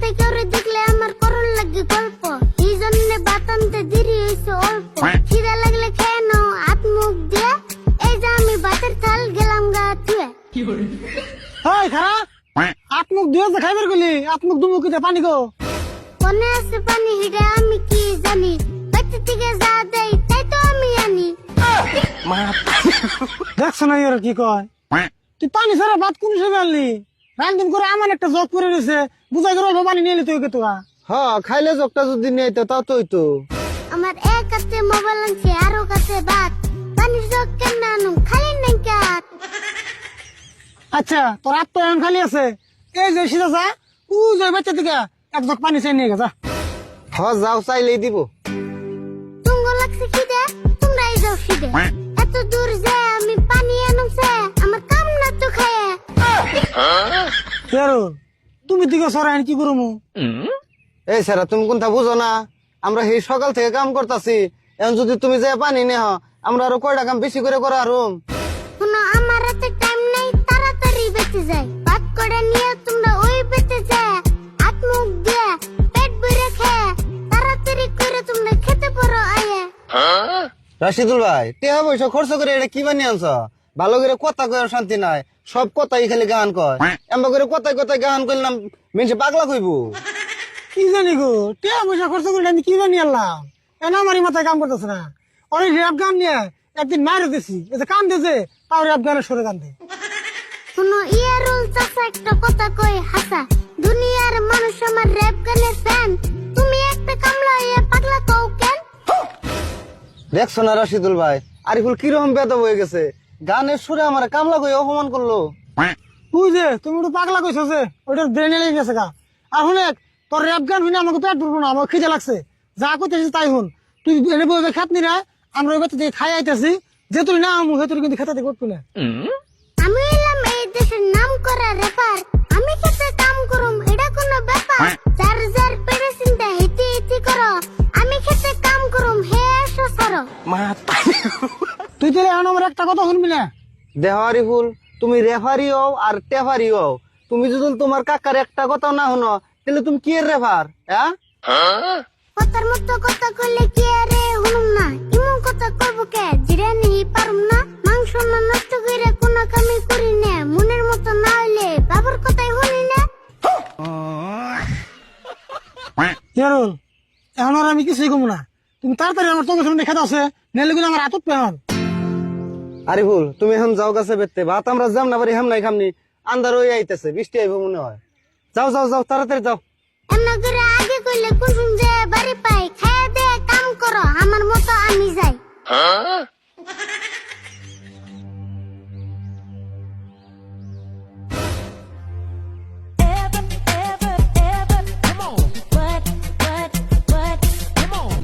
রাস্তায় কেউ দেখলে আমার করণ লাগে গল্প, এই জন্য বাতানতে দেরি হয়েছে অল্প। খিদে লাগলে খেয়ে নাও হাত মুখ দিয়ে, এই যে আমি ভাতের থাল গেলাম গা ধুয়ে। হাই খারা হাত মুখ ধুয়ে যে খাইবার গলি, হাত মুখ দুমুখিতে পানি গো। মনে আছে পানি হিডে আমি কি জানি, বাচ্চা থেকে যা দেয় তাই তো আমি আনি। দেখছো না এর কি কয়, তুই পানি ছাড়া ভাত কোন হিসেবে আনলি? রান্ধন করে আমার একটা জগ করে রয়েছে, বুঝাই করে অল্প পানি নিয়ে এলি তুই কে তোয়া। হ্যাঁ, খাইলে জগটা যদি নেই তো তাও তো হইতো। আমার এক হাতে মোবাইল আনছে আরো কাছে ভাত, পানির জগ কেন আনুম খালি নাই কাত। আচ্ছা তোর হাত তো এখন খালি আছে, এই যে সিধা যা ও যে বাচ্চা থেকে এক জগ পানি চাই নিয়ে গেছা। হ্যাঁ, যাও চাইলেই দিব। তুঙ্গ লাগছে খিদে, তোমরাই যাও খিদে। এত দূর যে আমি পানি আনুমছে, আমার কাম না তো খায়। তেরো তুমি দিকে সরাই কি করবো? এই স্যারা, তুমি কোনটা বুঝো না? আমরা এই সকাল থেকে কাম করতেছি, এখন যদি তুমি যে পানি নেহ, আমরা আরো কয়টা কাম বেশি করে করা আরো। শোনো, আমার হাতে টাইম নাই, তাড়াতাড়ি বেঁচে যায়। ভাত করে নিয়ে তোমরা ওই বেঁচে যায়, হাত মুখ দিয়ে পেট ভরে খেয়ে তাড়াতাড়ি করে তোমরা খেতে পারো আয়ে। রাশিদুল ভাই, টেহা পয়সা খরচ করে এটা কি বানিয়ে আনছ? ভালো করে কথা কয়ে শান্তি নাই, সব কথাই খালি গান কয়। এমন করে কথায় কথায় গান করলাম, মেনসে পাগলা কইব। কি জানি গো, টিয়া পয়সা খরচ করে আমি কি জানি আনলাম, এখন আমারই মাথায় কাম করতেছে না। অনেক র্যাপ গান নিয়ে একদিন মারে দিছি, এতে কান দিয়েছে তাও র্যাপ গানের সরে কান্দে। শোনো, ইয়ারুল চাচা একটা কথা কই হাসা, দুনিয়ার মানুষ আমার র‍্যাপ গানের ফ্যান, তুমি একটা কামলা হয়ে পাগলা কও কেন? দেখছো না রাশিদুল ভাই, আরিফুল কিরকম বেদব হয়ে গেছে, গানের সুরে আমার কামলা কই অপমান করলো। তুই যে তুমি একটু পাগলা কইছো যে ওইটার ব্রেনে লেগে গেছে গা। আর শুনে তোর র্যাপ গান শুনে আমাকে পেট ভরবো না, আমার খিদে লাগছে, যা কইতেছিস তাই শুন। তুই এনে বই খাত নি না, আমরা ওই বাচ্চা থেকে খাই আইতেছি, যে তুই না আমু সে তুই কিন্তু খেতে করবি না। আমি এলাম এই দেশের নাম করা রেপার, আমি খেতে কাম করুম এটা কোনো ব্যাপার? যার যার পেটে চিন্তা হেঁটে হেঁটে করো, আমি খেতে কাম করুম হে এসো সরো। তুই তো এখন আমার একটা কথা শুনবি না। দেহ আরিফুল, তুমি রেফারি হও আর টেফারি হও, তুমি যদি তোমার কাকার একটা কথা না শুনো, তাহলে তুমি কি এর রেফার? হ্যাঁ, কথার মতো কথা কইলে কি আরে হুনুম না, এমন কথা কইব কে জিরে নেই পারুম না। মাংস না নষ্ট কইরে কোন কামি করি না, মনের মতো না হইলে বাবার কথাই শুনি না। কেরল এখন আর আমি কিছুই কমু না, তুমি তাড়াতাড়ি আমার চোখের সামনে খেতে আছে, নেলে কিন্তু আমার হাতত পেহন। আরিফুল তুমি এখন যাও গাছে বেরতে, ভাত আমরা যাম না পারি হামনাই খামনি, আন্দার হয়ে আইতেছে, বৃষ্টি আইব মনে হয়। যাও যাও যাও, তাড়াতাড়ি যাও। এমন করে আগে কইলে কুসুম যে বাড়ি পাই, খায়া দে কাম করো, আমার মতো আমি যাই।